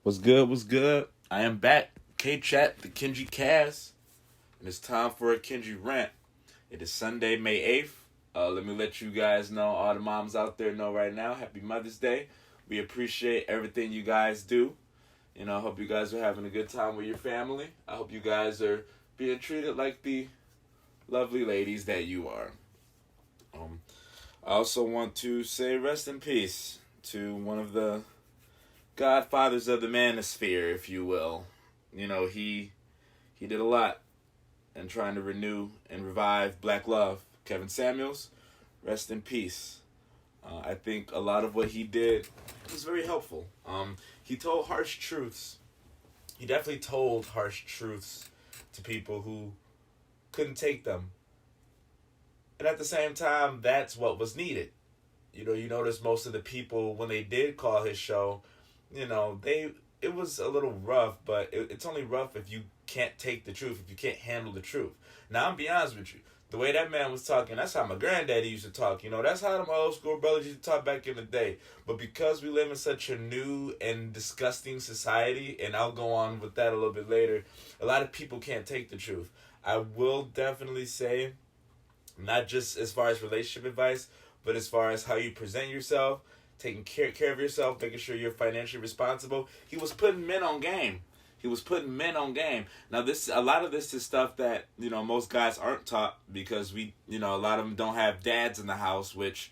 What's good? What's good? I am back. K-Chat, the KenjiCast, and it's time for a Kenji rant. It is Sunday, May 8th. Let me let you guys know, all the moms out there know right now, Happy Mother's Day. We appreciate everything you guys do. I hope you guys are having a good time with your family. I hope you guys are being treated like the lovely ladies that you are. I also want to say rest in peace to one of the godfathers of the manosphere, if you will. He did a lot in trying to renew and revive black love. Kevin Samuels, rest in peace. I think a lot of what he did was very helpful. He told harsh truths. He definitely told harsh truths to people who couldn't take them. And at the same time, that's what was needed. You notice most of the people, when they did call his show, it was a little rough, but it's only rough if you can't take the truth, if you can't handle the truth. Now, I'm be honest with you. The way that man was talking, that's how my granddaddy used to talk. That's how them old school brothers used to talk back in the day. But because we live in such a new and disgusting society, and I'll go on with that a little bit later, a lot of people can't take the truth. I will definitely say, not just as far as relationship advice, but as far as how you present yourself, taking care of yourself, making sure you're financially responsible. He was putting men on game. Now, a lot of this is stuff that, most guys aren't taught because a lot of them don't have dads in the house, which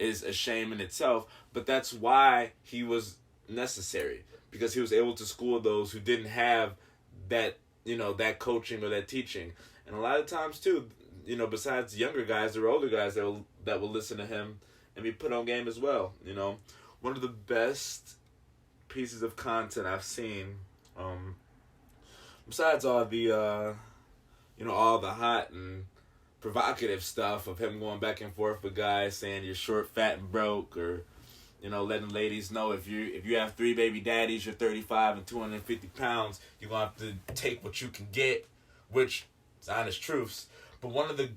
is a shame in itself. But that's why he was necessary, because he was able to school those who didn't have that, that coaching or that teaching. And a lot of times, too, besides younger guys, there were older guys that will listen to him and be put on game as well. One of the best pieces of content I've seen, besides all the all the hot and provocative stuff of him going back and forth with guys saying you're short, fat, and broke, or letting ladies know if you have 3 baby daddies, you're 35 and 250 pounds, you're gonna have to take what you can get, which is honest truths. But one of the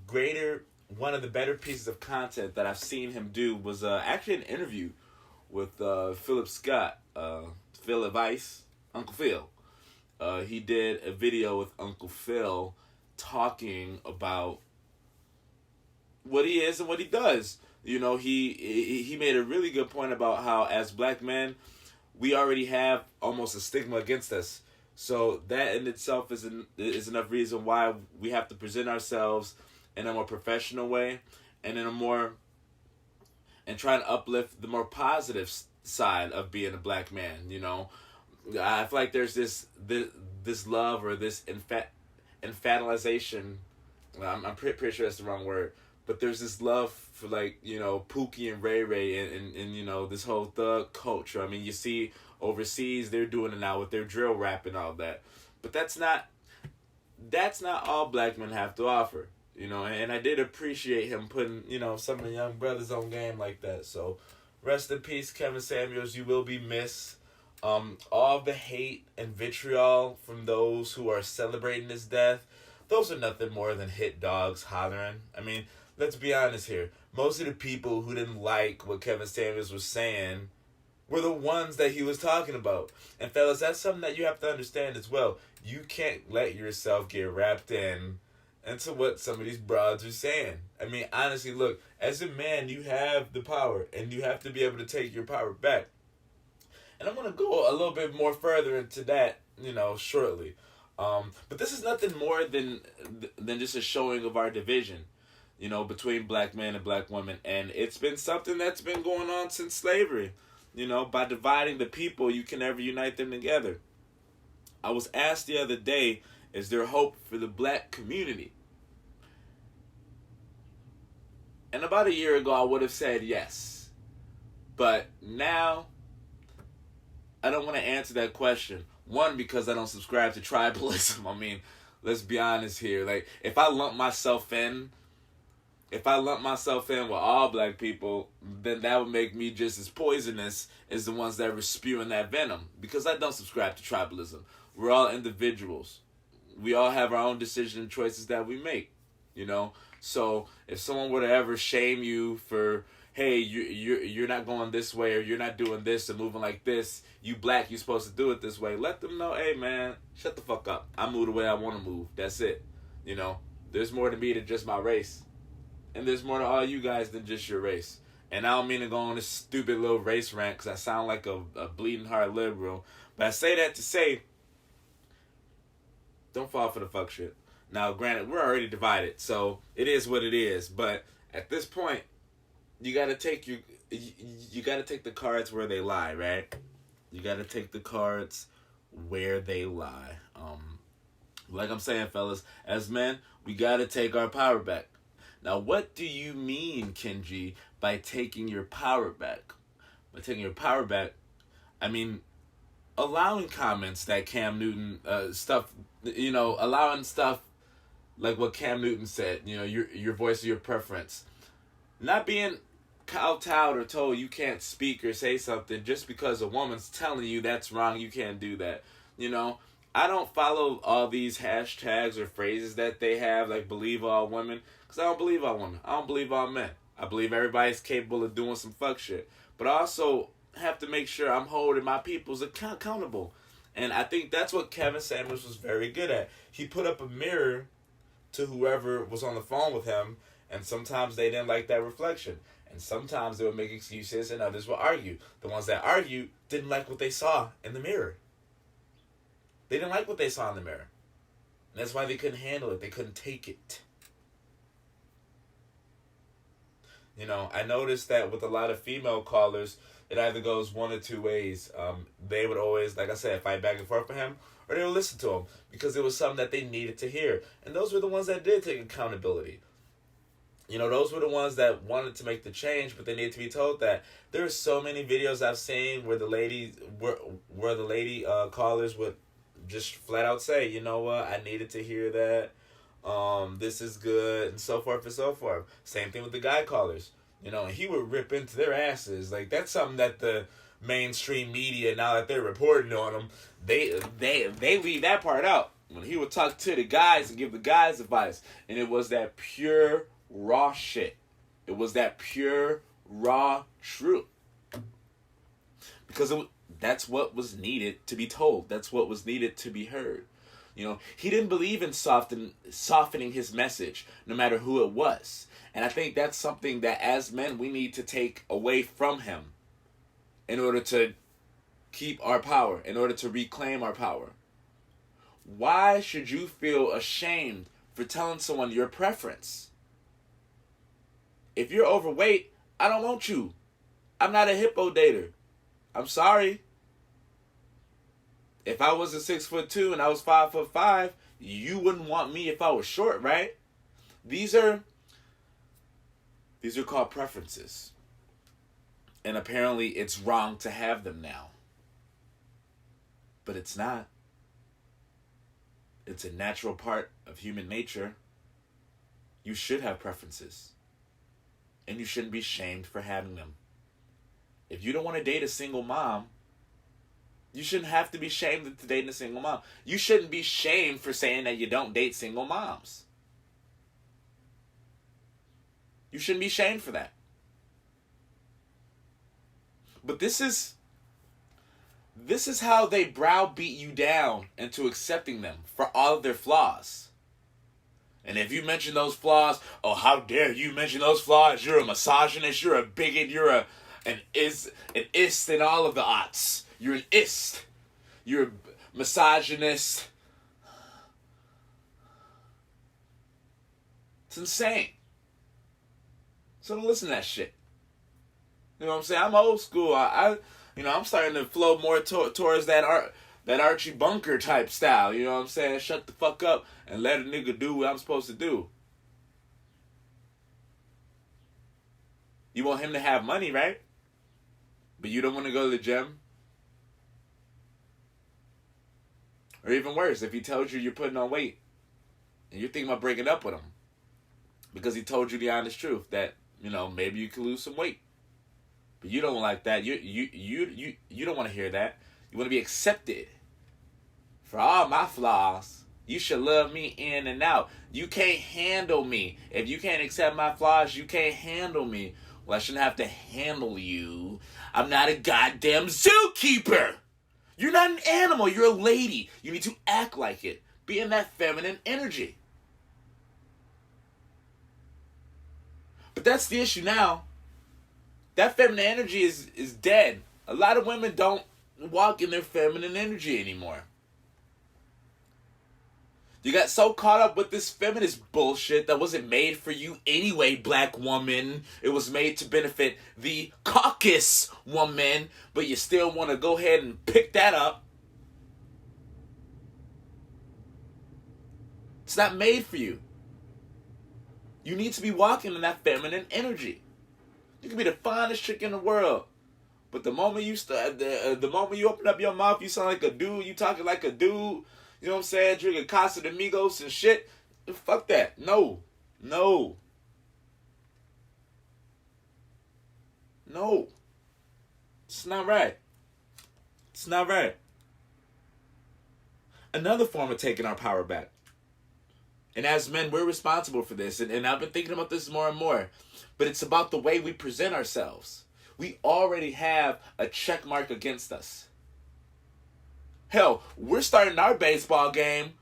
better pieces of content that I've seen him do was actually an interview with Philip Scott, Phil Advice, Uncle Phil. He did a video with Uncle Phil talking about what he is and what he does. He made a really good point about how, as black men, we already have almost a stigma against us. So that in itself is enough reason why we have to present ourselves in a more professional way, and and try to uplift the more positive side of being a black man. I feel like there's this love or this infantilization. I'm pretty sure that's the wrong word, but there's this love for Pookie and Ray Ray and this whole thug culture. I mean, you see overseas they're doing it now with their drill rap and all that, but that's not all black men have to offer. And I did appreciate him putting some of the young brothers on game like that. So rest in peace, Kevin Samuels. You will be missed. All of the hate and vitriol from those who are celebrating his death, those are nothing more than hit dogs hollering. I mean, let's be honest here. Most of the people who didn't like what Kevin Samuels was saying were the ones that he was talking about. And fellas, that's something that you have to understand as well. You can't let yourself get wrapped into what some of these broads are saying. I mean, honestly, look, as a man, you have the power, and you have to be able to take your power back. And I'm going to go a little bit more further into that, shortly. But this is nothing more than just a showing of our division, between black men and black women. And it's been something that's been going on since slavery. By dividing the people, you can never unite them together. I was asked the other day, is there hope for the black community? And about a year ago, I would have said yes. But now, I don't want to answer that question. One, because I don't subscribe to tribalism. I mean, let's be honest here. If I lump myself in with all black people, then that would make me just as poisonous as the ones that were spewing that venom. Because I don't subscribe to tribalism. We're all individuals. We all have our own decision and choices that we make, So if someone were to ever shame you for hey, you're not going this way, or you're not doing this and moving like this. You black, you supposed to do it this way. Let them know, hey man, shut the fuck up. I move the way I want to move. That's it. You know, there's more to me than just my race, and there's more to all you guys than just your race. And I don't mean to go on this stupid little race rant because I sound like a bleeding heart liberal, but I say that to say, don't fall for the fuck shit. Now, granted, we're already divided, so it is what it is. But at this point, you gotta take the cards where they lie, right? You gotta take the cards where they lie. Like I'm saying, fellas, as men, we gotta take our power back. Now, what do you mean, Kenji, by taking your power back? By taking your power back, I mean allowing comments that Cam Newton allowing stuff like what Cam Newton said, your voice of your preference. Not being kowtowed or told you can't speak or say something just because a woman's telling you that's wrong, you can't do that. I don't follow all these hashtags or phrases that they have, like believe all women, because I don't believe all women. I don't believe all men. I believe everybody's capable of doing some fuck shit. But I also have to make sure I'm holding my peoples accountable. And I think that's what Kevin Samuels was very good at. He put up a mirror to whoever was on the phone with him, and sometimes they didn't like that reflection. And sometimes they would make excuses and others would argue. The ones that argued didn't like what they saw in the mirror. They didn't like what they saw in the mirror. And that's why they couldn't handle it. They couldn't take it. I noticed that with a lot of female callers, it either goes one or two ways. They would always, like I said, fight back and forth for him, or they would listen to him because it was something that they needed to hear. And those were the ones that did take accountability. Those were the ones that wanted to make the change, but they needed to be told that. There are so many videos I've seen where the lady callers would just flat out say, you know what, I needed to hear that. This is good, and so forth and so forth. Same thing with the guy callers. And he would rip into their asses. Like, that's something that the mainstream media, now that they're reporting on them, they leave that part out. When he would talk to the guys and give the guys advice, and it was that pure, raw shit. It was that pure, raw truth. Because that's what was needed to be told. That's what was needed to be heard. He didn't believe in softening his message, no matter who it was. And I think that's something that as men we need to take away from him in order to keep our power, in order to reclaim our power. Why should you feel ashamed for telling someone your preference? If you're overweight, I don't want you. I'm not a hippo dater. I'm sorry. If I was a 6'2" and I was 5'5", you wouldn't want me if I was short, right? These are called preferences. And apparently it's wrong to have them now. But it's not. It's a natural part of human nature. You should have preferences. And you shouldn't be shamed for having them. If you don't want to date a single mom, you shouldn't have to be shamed into dating a single mom. You shouldn't be shamed for saying that you don't date single moms. You shouldn't be shamed for that. But this is how they browbeat you down into accepting them for all of their flaws. And if you mention those flaws, oh, how dare you mention those flaws? You're a misogynist, you're a bigot, you're an ist in all of the aughts. You're an ist. You're a misogynist. It's insane. So don't listen to that shit. You know what I'm saying? I'm old school. I'm starting to flow more towards that Archie Bunker type style. You know what I'm saying? Shut the fuck up and let a nigga do what I'm supposed to do. You want him to have money, right? But you don't want to go to the gym? Or even worse, if he tells you you're putting on weight and you're thinking about breaking up with him because he told you the honest truth that, maybe you could lose some weight. But you don't like that. You don't want to hear that. You want to be accepted for all my flaws. You should love me in and out. You can't handle me. If you can't accept my flaws, you can't handle me. Well, I shouldn't have to handle you. I'm not a goddamn zookeeper. You're not an animal. You're a lady. You need to act like it. Be in that feminine energy. But that's the issue now. That feminine energy is dead. A lot of women don't walk in their feminine energy anymore. You got so caught up with this feminist bullshit that wasn't made for you anyway, black woman. It was made to benefit the caucus woman, but you still want to go ahead and pick that up. It's not made for you. You need to be walking in that feminine energy. You can be the finest chick in the world, but the moment you the moment you open up your mouth, you sound like a dude. You talking like a dude. You know what I'm saying? Drinking Casa de Migos and shit. Fuck that. No. It's not right. It's not right. Another form of taking our power back. And as men, we're responsible for this. And I've been thinking about this more and more. But it's about the way we present ourselves. We already have a check mark against us. Hell, we're starting our baseball game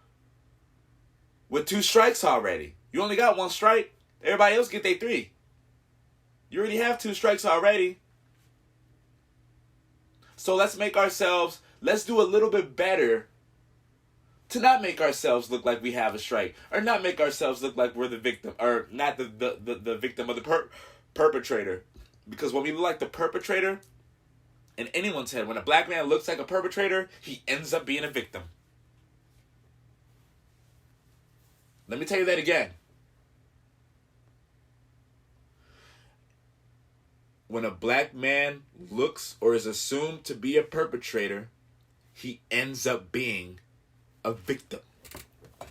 with 2 strikes already. You only got 1 strike. Everybody else get their 3. You already have 2 strikes already. So let's do a little bit better to not make ourselves look like we have a strike, or not make ourselves look like we're the victim, or not the victim of the perpetrator. Because when we look like the perpetrator, in anyone's head, when a black man looks like a perpetrator, he ends up being a victim. Let me tell you that again. When a black man looks or is assumed to be a perpetrator, he ends up being a victim.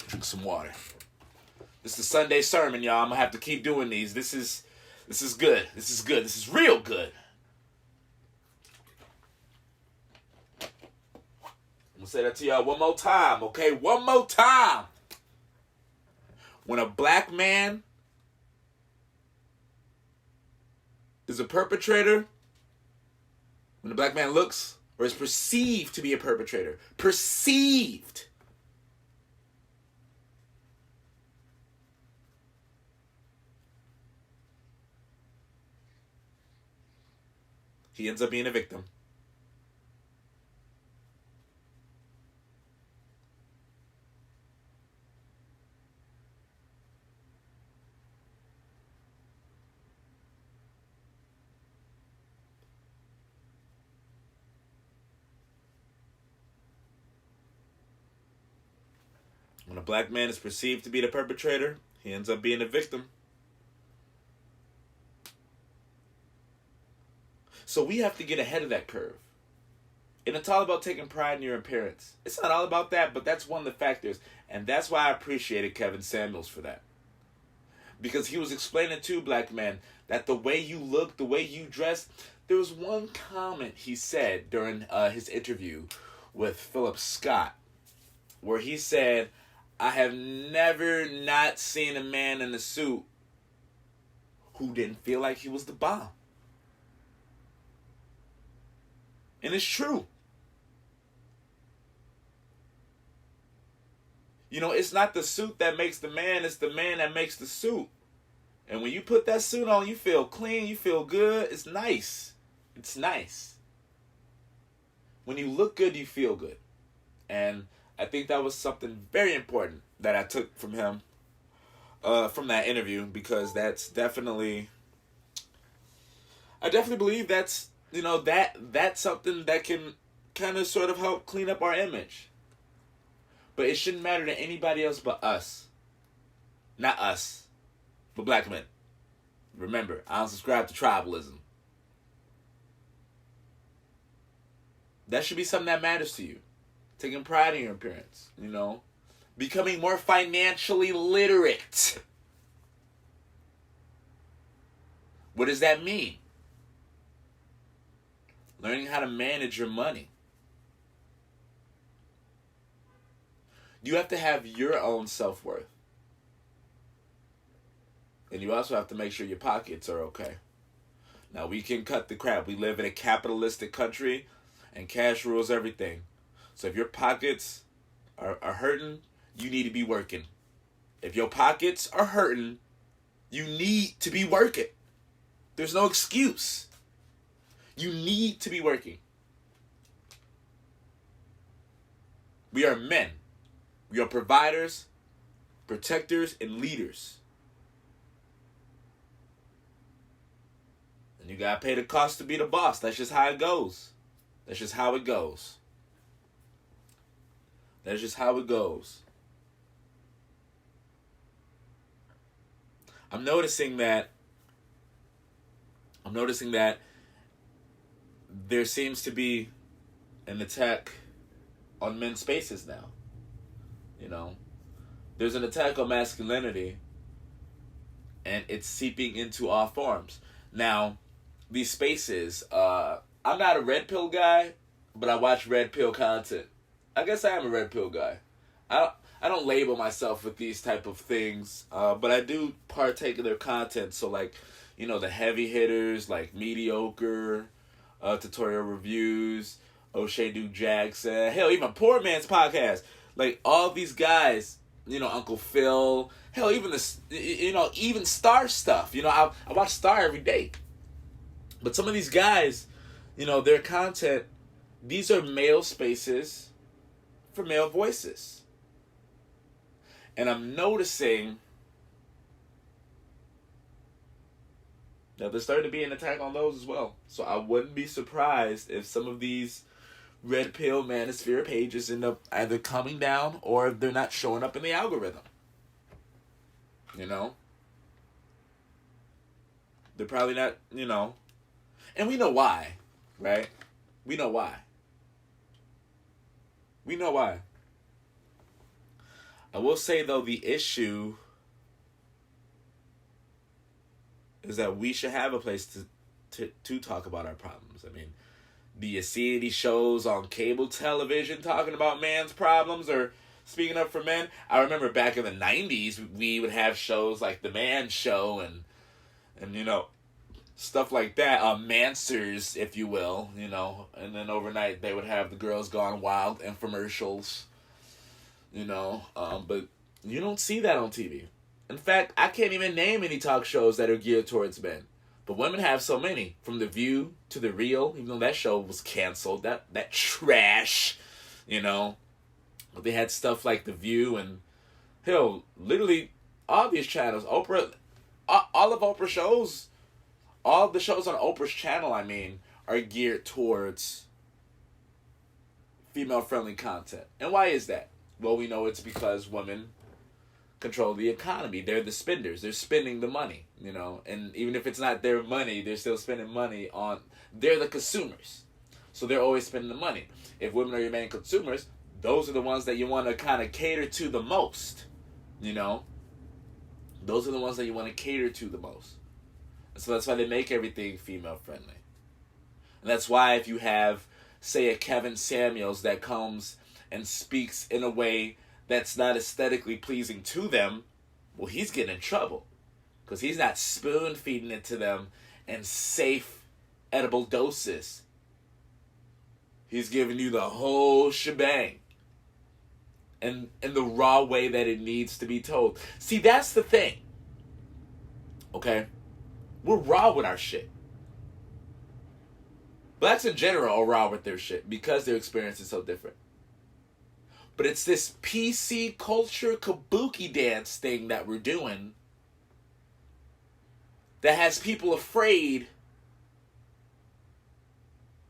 Drink some water. This is the Sunday sermon, y'all. I'm going to have to keep doing these. This is good. This is good. This is real good. I'm going to say that to y'all one more time, okay? One more time. When a black man is a perpetrator, when a black man looks or is perceived to be a perpetrator, perceived, he ends up being a victim. When a black man is perceived to be the perpetrator, he ends up being a victim. So we have to get ahead of that curve. And it's all about taking pride in your appearance. It's not all about that, but that's one of the factors. And that's why I appreciated Kevin Samuels for that. Because he was explaining to black men that the way you look, the way you dress, there was one comment he said during his interview with Philip Scott, where he said, I have never not seen a man in a suit who didn't feel like he was the bomb. And it's true. You know, it's not the suit that makes the man, it's the man that makes the suit. And when you put that suit on, you feel clean, you feel good. It's nice. It's nice. When you look good, you feel good. And I think that was something very important that I took from him, from that interview, because that's definitely, I definitely believe that's, you know, that's something that can kind of sort of help clean up our image. But it shouldn't matter to anybody else but us. Not us, but black men. Remember, I don't subscribe to tribalism. That should be something that matters to you. Taking pride in your appearance, you know. Becoming more financially literate. What does that mean? Learning how to manage your money. You have to have your own self-worth. And you also have to make sure your pockets are okay. Now we can cut the crap. We live in a capitalistic country, and cash rules everything. So if your pockets are hurting, you need to be working. If your pockets are hurting, you need to be working. There's no excuse. You need to be working. We are men. We are providers, protectors, and leaders. And you gotta pay the cost to be the boss. That's just how it goes. That's just how it goes. That's just how it goes. I'm noticing that there seems to be an attack on men's spaces now. You know, there's an attack on masculinity, and it's seeping into all forms. Now, these spaces, I'm not a red pill guy, but I watch red pill content. I guess I am a red pill guy. I don't label myself with these type of things, but I do partake in their content. So, like, you know, the heavy hitters, like Mediocre, tutorial reviews, O'Shea Duke Jackson, hell, even Poor Man's Podcast. Like, all these guys, you know, Uncle Phil, hell, even even Star stuff. You know, I watch Star every day. But some of these guys, you know, their content, these are male spaces for male voices. And I'm noticing that there's starting to be an attack on those as well. So I wouldn't be surprised if some of these red pill manosphere pages end up either coming down or if they're not showing up in the algorithm. You know? They're probably not, you know. And we know why, right? We know why. We know why. I will say, though, the issue is that we should have a place to talk about our problems. I mean, do you see any shows on cable television talking about man's problems or speaking up for men? I remember back in the 90s, we would have shows like The Man Show and you know, stuff like that. Mansers, if you will, you know. And then overnight, they would have the Girls Gone Wild infomercials. You know, but you don't see that on TV. In fact, I can't even name any talk shows that are geared towards men. But women have so many. From The View to The Real, even though that show was canceled. That trash, you know. But they had stuff like The View and, hell, literally all these channels. Oprah, all of Oprah's shows, all the shows on Oprah's channel, I mean, are geared towards female-friendly content. And why is that? Well, we know it's because women control the economy. They're the spenders. They're spending the money, you know. And even if it's not their money, they're still spending money on... They're the consumers. So they're always spending the money. If women are your main consumers, those are the ones that you want to kind of cater to the most, you know. Those are the ones that you want to cater to the most. And so that's why they make everything female-friendly. And that's why if you have, say, a Kevin Samuels that comes and speaks in a way that's not aesthetically pleasing to them, well, he's getting in trouble. Because he's not spoon-feeding it to them in safe, edible doses. He's giving you the whole shebang. And in the raw way that it needs to be told. See, that's the thing. Okay? We're raw with our shit. Blacks in general are raw with their shit because their experience is so different. But it's this PC culture kabuki dance thing that we're doing that has people afraid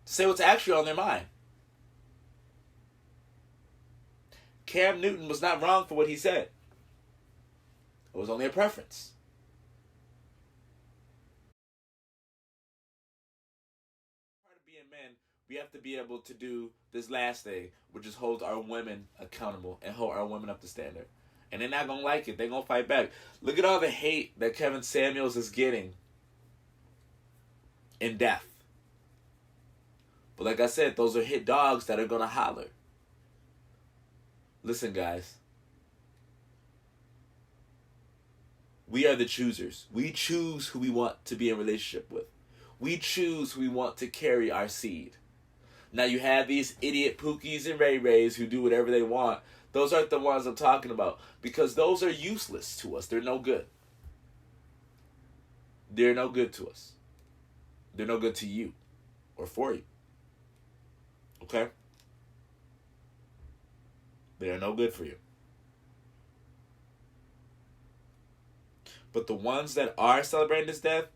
to say what's actually on their mind. Cam Newton was not wrong for what he said. It was only a preference. Part of being men, we have to be able to do this last thing, which is hold our women accountable and hold our women up to standard. And they're not going to like it. They're going to fight back. Look at all the hate that Kevin Samuels is getting in death. But like I said, those are hit dogs that are going to holler. Listen, guys. We are the choosers. We choose who we want to be in a relationship with. We choose who we want to carry our seed. Now you have these idiot Pookies and Ray Rays who do whatever they want. Those aren't the ones I'm talking about, because those are useless to us. They're no good. They're no good to us. They're no good to you or for you. Okay? They are no good for you. But the ones that are celebrating his death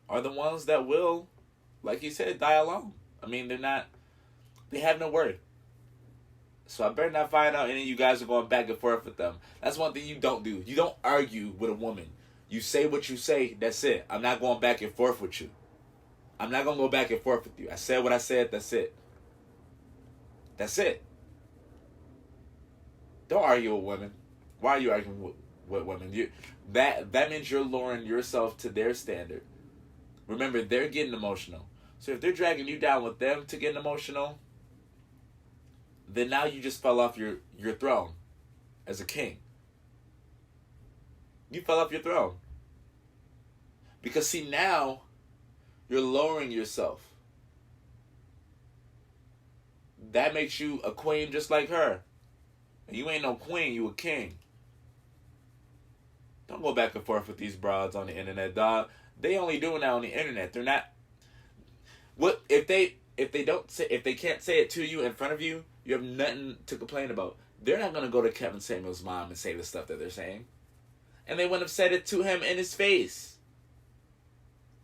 are the ones that will, like you said, die alone. I mean, they have no word. So I better not find out any of you guys are going back and forth with them. That's one thing you don't do. You don't argue with a woman. You say what you say, that's it. I'm not going back and forth with you. I'm not going to go back and forth with you. I said what I said, that's it. That's it. Don't argue with women. Why are you arguing with women? That means you're lowering yourself to their standard. Remember, they're getting emotional. So if they're dragging you down with them to get emotional, then now you just fell off your throne as a king. You fell off your throne. Because see, now you're lowering yourself. That makes you a queen just like her. And you ain't no queen, you a king. Don't go back and forth with these broads on the internet, dog. They only doing that on the internet. They're not. What if they can't say it to you in front of you? You have nothing to complain about. They're not gonna go to Kevin Samuel's mom and say the stuff that they're saying, and they wouldn't have said it to him in his face.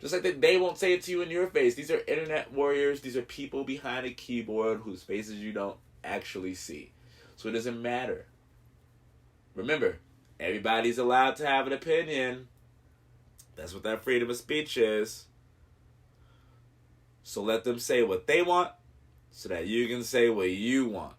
Just like they won't say it to you in your face. These are internet warriors. These are people behind a keyboard whose faces you don't actually see. So it doesn't matter. Remember, everybody's allowed to have an opinion. That's what that freedom of speech is. So let them say what they want so that you can say what you want.